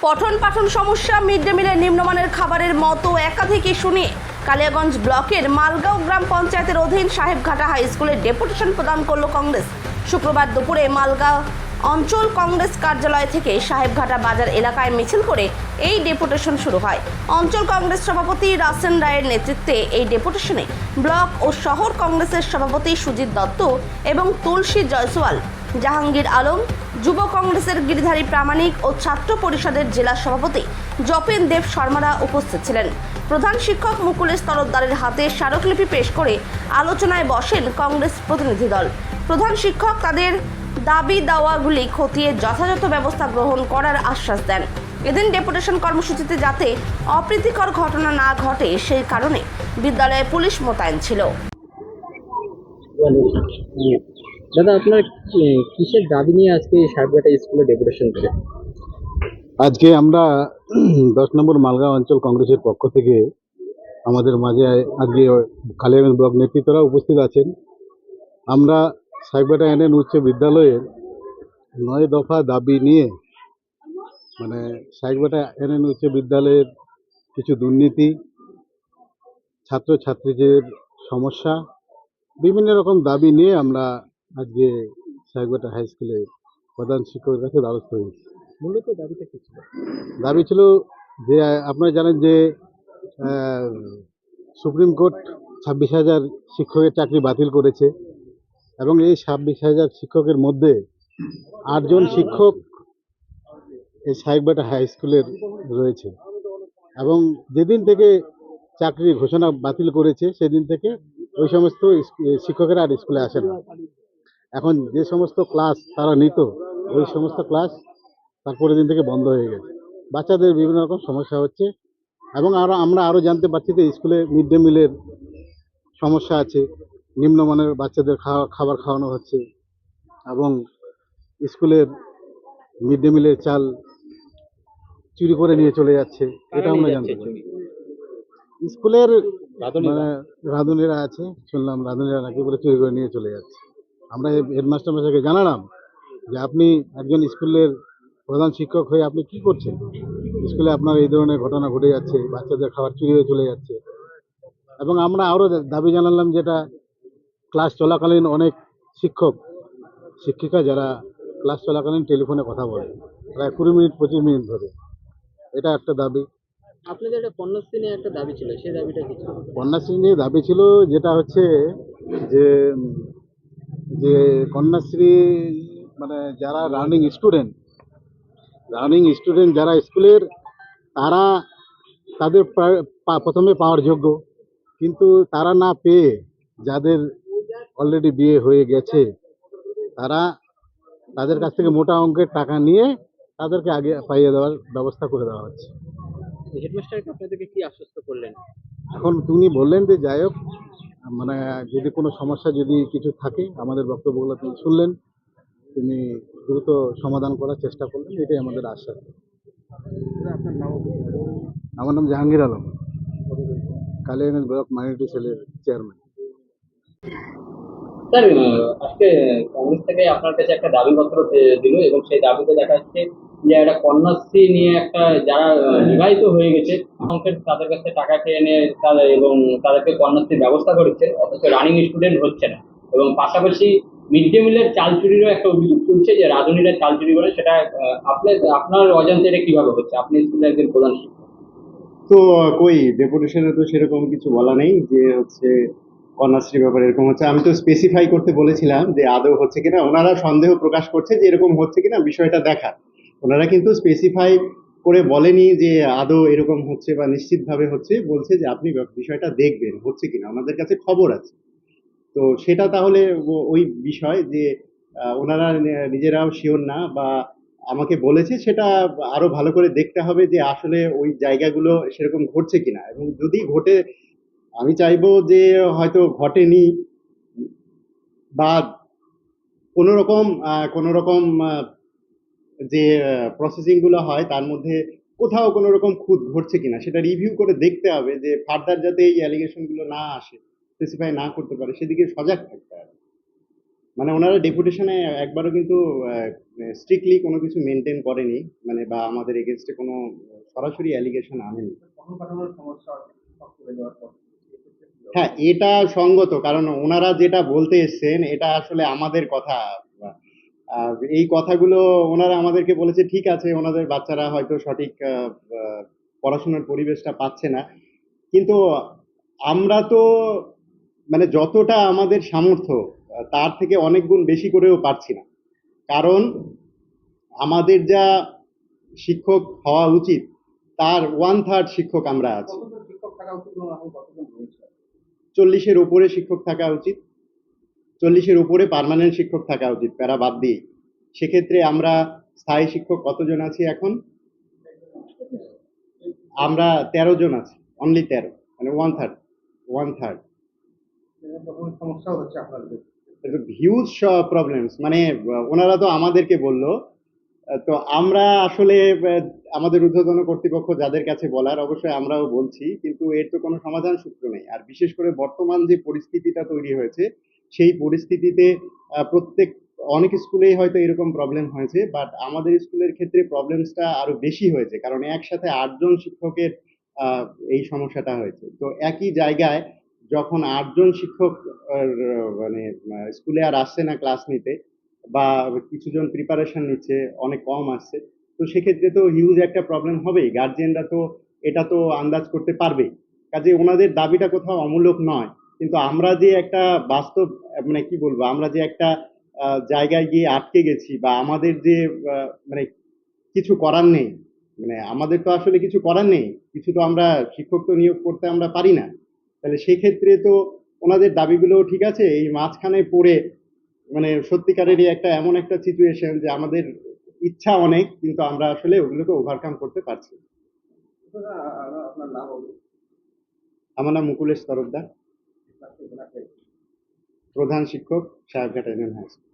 পঠন পাঠন সমস্যা, মিড ডে মিলের নিম্নমানের খাবারের মতো একাধিক ইস্যু নিয়ে কালিয়াগঞ্জ ব্লকের মালগাঁও গ্রাম পঞ্চায়েতের অধীন সাহেবঘাটা হাই স্কুলে ডেপুটেশন প্রদান করল কংগ্রেস। শুক্রবার দুপুরে মালগাঁও অঞ্চল কংগ্রেস কার্যালয় থেকে সাহেবঘাটা বাজার এলাকায় মিছিল করে এই ডেপুটেশন শুরু হয়। অঞ্চল কংগ্রেস সভাপতি রাসেন রায়ের নেতৃত্বে এই ডেপুটেশনে ব্লক ও শহর কংগ্রেসের সভাপতি সুজিত দত্ত এবং তুলসী জয়সওয়াল, জাহাঙ্গীর আলম, যুব কংগ্রেসের গিরিধারী প্রামাণিক ও ছাত্র পরিষদের জেলা সভাপতি জপেন দেব শর্মারা উপস্থিত ছিলেন। প্রধান শিক্ষক মুকুলেশ তরফদারের হাতে স্মারকলিপি পেশ করে আলোচনায় বসেন কংগ্রেস প্রতিনিধি দল। প্রধান শিক্ষক তাদের দাবি দাওয়াগুলি খতিয়ে যথাযথ ব্যবস্থা গ্রহণ করার আশ্বাস দেন। এদিন ডেপুটেশন কর্মসূচিতে যাতে অপ্রীতিকর ঘটনা না ঘটে সেই কারণে বিদ্যালয়ে পুলিশ মোতায়েন ছিল। দাদা, আপনার কিসের দাবি নিয়ে আজকে সাহেবঘাটা স্কুলে ডেপুটেশন করে? আজকে আমরা 10 নম্বর মালগাঁও অঞ্চল কংগ্রেসের পক্ষ থেকে আমাদের মাঝে আজকে কালিয়াগঞ্জ ব্লক নেতৃত্বরা উপস্থিত আছেন। আমরা সাহেবঘাটা এনএন উচ্চ বিদ্যালয়ের 9 দফা দাবি নিয়ে, মানে সাহেবঘাটা এনএন উচ্চ বিদ্যালয়ের কিছু দুর্নীতি, ছাত্রছাত্রীদের সমস্যা, বিভিন্ন রকম দাবি নিয়ে আমরা আজকে সাহেবঘাটা হাই স্কুলে প্রধান শিক্ষকের কাছে দ্বারস্থ হয়েছি। মূলত দাবিটা কি ছিল? দাবি ছিল যে আপনারা জানেন যে সুপ্রিম কোর্ট 26,000 শিক্ষকের চাকরি বাতিল করেছে এবং এই 26,000 শিক্ষকের মধ্যে 8 জন শিক্ষক এই সাহেবঘাটা হাই স্কুলের রয়েছে এবং যেদিন থেকে চাকরির ঘোষণা বাতিল করেছে সেদিন থেকে ওই সমস্ত শিক্ষকেরা আর স্কুলে আসে না। এখন যে সমস্ত ক্লাস তারা নিত ওই সমস্ত ক্লাস তারপরের দিন থেকে বন্ধ হয়ে গেছে। বাচ্চাদের বিভিন্ন রকম সমস্যা হচ্ছে এবং আমরা আরও জানতে পারছি যে স্কুলে মিড ডে মিলের সমস্যা আছে, নিম্নমানের বাচ্চাদের খাবার খাওয়ানো হচ্ছে এবং স্কুলের মিড ডে মিলের চাল চুরি করে নিয়ে চলে যাচ্ছে, এটা আমরা জানতে পারি। স্কুলের রাঁধুনিরা আছে, শুনলাম রাঁধুনিরা নাকি বলে চুরি করে নিয়ে চলে যাচ্ছে। আমরা হেডমাস্টার মশাইকে জানালাম যে আপনি একজন স্কুলের প্রধান শিক্ষক হয়ে আপনি কি করছেন, স্কুলে আপনার এই ধরনের ঘটনা ঘটে যাচ্ছে, বাচ্চাদের খাবার চুরি হয়ে চলে যাচ্ছে। এবং আমরা আরও দাবি জানালাম যেটা ক্লাস চলাকালীন অনেক শিক্ষক শিক্ষিকা যারা ক্লাস চলাকালীন টেলিফোনে কথা বলে প্রায় 20 মিনিট 25 মিনিট ধরে, এটা একটা দাবি। আপনাদের একটা কন্যাশ্রী নিয়ে একটা দাবি ছিল, সেই দাবিটা কি ছিল? কন্যাশ্রী নিয়ে দাবি ছিল যেটা হচ্ছে যে যে কন্যাশ্রী মানে যারা রানিং স্টুডেন্ট যারা স্কুলের, তারা তাদের প্রথমে পাওয়ার যোগ্য, কিন্তু তারা না পেয়ে যাদের অলরেডি বিয়ে হয়ে গেছে তাদের কাছ থেকে মোটা অঙ্কের টাকা নিয়ে তাদেরকে আগে পাইয়ে দেওয়ার ব্যবস্থা করে দেওয়া হচ্ছে। হেডমাস্টারকে আপনাদেরকে কি আশ্বস্ত করলেন? এখন তিনি বললেন যে যাই হোক, মানে যদি কোনো সমস্যা যদি কিছু থাকে আমাদের বক্তব্যগুলো তিনি শুনলেন, তিনি দ্রুত সমাধান করার চেষ্টা করলেন, এটাই আমাদের আশ্বাস। আমার নাম জাহাঙ্গীর আলম, কালিয়াগঞ্জ ব্লক মাইনরিটি সেলের চেয়ারম্যান। স্যার, আজকে কংগ্রেস থেকে আপনার কাছে একটা দাবিপত্র দিল এবং সেই দাবিতে দেখা যাচ্ছে যে একটা কন্যাশ্রী নিয়ে একটা যারা বিবাহিত হয়ে গেছে তাদের কাছে টাকা খেয়ে নিয়ে এবং তাদেরকে কন্যাশ্রীর ব্যবস্থা করেছে, অথচ রানিং স্টুডেন্ট হচ্ছে না। এবং পাশাপাশি মিড ডে মিলের চাল চুরিরও একটা অভিযোগ তুলছে যে রাঁধুনিরা চাল চুরি করে, সেটা আপনার অজান্তে এটা কিভাবে হচ্ছে? আপনি স্কুলের একজন প্রধান শিক্ষক। তো কই ডেপুটেশনে তো সেরকম কিছু বলা নেই যে হচ্ছে কন্যাশ্রী ব্যাপারে এরকম হচ্ছে। আমি তো স্পেসিফাই করতে বলেছিলাম যে আদৌ হচ্ছে কিনা, ওনারা সন্দেহ প্রকাশ করছে যে এরকম হচ্ছে কিনা বিষয়টা দেখা। ওনারা কিন্তু স্পেসিফাই করে বলেনি যে আদৌ এরকম হচ্ছে বা নিশ্চিতভাবে হচ্ছে, বলছে যে আপনি বিষয়টা দেখবেন হচ্ছে কিনা, ওনাদের কাছে খবর আছে। তো সেটা তাহলে ওই বিষয় যে ওনারা নিজেরাও শিওর না বা আমাকে বলেছে, সেটা আরো ভালো করে দেখতে হবে যে আসলে ওই জায়গাগুলো সেরকম ঘটছে কিনা। এবং যদি ঘটে, আমি চাইবো যে হয়তো ঘটেনি বা কোনো রকম যে প্রসেসিং গুলো হয় তার মধ্যে কোথাও কোনো রকম খুঁত ঘটছে কিনা সেটা রিভিউ করে দেখতে হবে, যে ফার্দার যাতে এই অ্যালিগেশন গুলো না আসে, স্পেসিফাই না করতে পারে, সেদিকে সজাগ থাকতে হবে। মানে ওনারা ডেপুটেশনে একবারও কিন্তু স্ট্রিক্টলি কোনো কিছু মেনটেন করেনি, মানে বা আমাদের এগেনস্টে কোনো সরাসরি অ্যালিগেশন আনেনি। হ্যাঁ, এটা সঙ্গত, কারণ ওনারা যেটা বলতে এসছেন এটা আসলে আমাদের কথা। এই কথাগুলো ওনারা আমাদেরকে বলেছে, ঠিক আছে ওনাদের বাচ্চারা হয়তো সঠিক পড়াশোনার পরিবেশটা পাচ্ছে না, কিন্তু আমরা তো মানে যতটা আমাদের সামর্থ্য তার থেকে অনেক গুণ বেশি করেও পারছি না। কারণ আমাদের যা শিক্ষক হওয়া উচিত তার 1/3 শিক্ষক আমরা আছি। 40-এর উপরে শিক্ষক থাকা উচিত, 40-এর উপরে পার্মানেন্ট শিক্ষক থাকা উচিত, প্যারা বাদ দিয়ে। সেক্ষেত্রে আমরা স্থায়ী শিক্ষক কতজন আছি এখন? আমরা 13 জন আছি, অনলি 13, মানে 1/3 হিউজ প্রবলেমস। মানে ওনারা তো আমাদেরকে বললো, তো আমরা আসলে আমাদের ঊর্ধ্বতন কর্তৃপক্ষ যাদের কাছে বলার অবশ্যই আমরাও বলছি, কিন্তু এর তো কোনো সমাধান সূত্র নেই। আর বিশেষ করে বর্তমান যে পরিস্থিতিটা তৈরি হয়েছে সেই পরিস্থিতিতে প্রত্যেক অনেক স্কুলেই হয়তো এরকম প্রবলেম হয়েছে, বাট আমাদের স্কুলের ক্ষেত্রে প্রবলেমসটা আরো বেশি হয়েছে, কারণ একসাথে 8 জন শিক্ষকের আহ, এই সমস্যাটা হয়েছে। তো একই জায়গায় যখন 8 জন শিক্ষক মানে স্কুলে আর আসছে না ক্লাস নিতে, বা কিছুজন প্রিপারেশন নিচ্ছে, অনেক কম আসছে, তো সেক্ষেত্রে তো হিউজ একটা প্রবলেম হবেই। গার্জিয়ানরা তো এটা তো আন্দাজ করতে পারবে। কাজে ওনাদের দাবিটা কোথাও অমূলক নয়, কিন্তু আমরা যে একটা বাস্তব মানে কি বলবো, আমরা যে একটা জায়গায় গিয়ে আটকে গেছি, বা আমাদের যে মানে কিছু করার নেই, মানে আমাদের তো আসলে কিছু করার নেই, কিছু তো আমরা শিক্ষক তো নিয়োগ করতে আমরা পারি না। তাহলে সেক্ষেত্রে তো ওনাদের দাবিগুলো ঠিক আছে, এই মাঝখানে পড়ে মানে সত্যিকারেরই একটা এমন একটা সিচুয়েশন যে আমাদের ইচ্ছা অনেক, কিন্তু আমরা আসলে ওগুলোকে ওভারকাম করতে পারছি না। আমার নাম মুকুলেশ তরফদার, প্রধান শিক্ষক, সাহেবঘাটা ইউনিয়ন হাই স্কুল।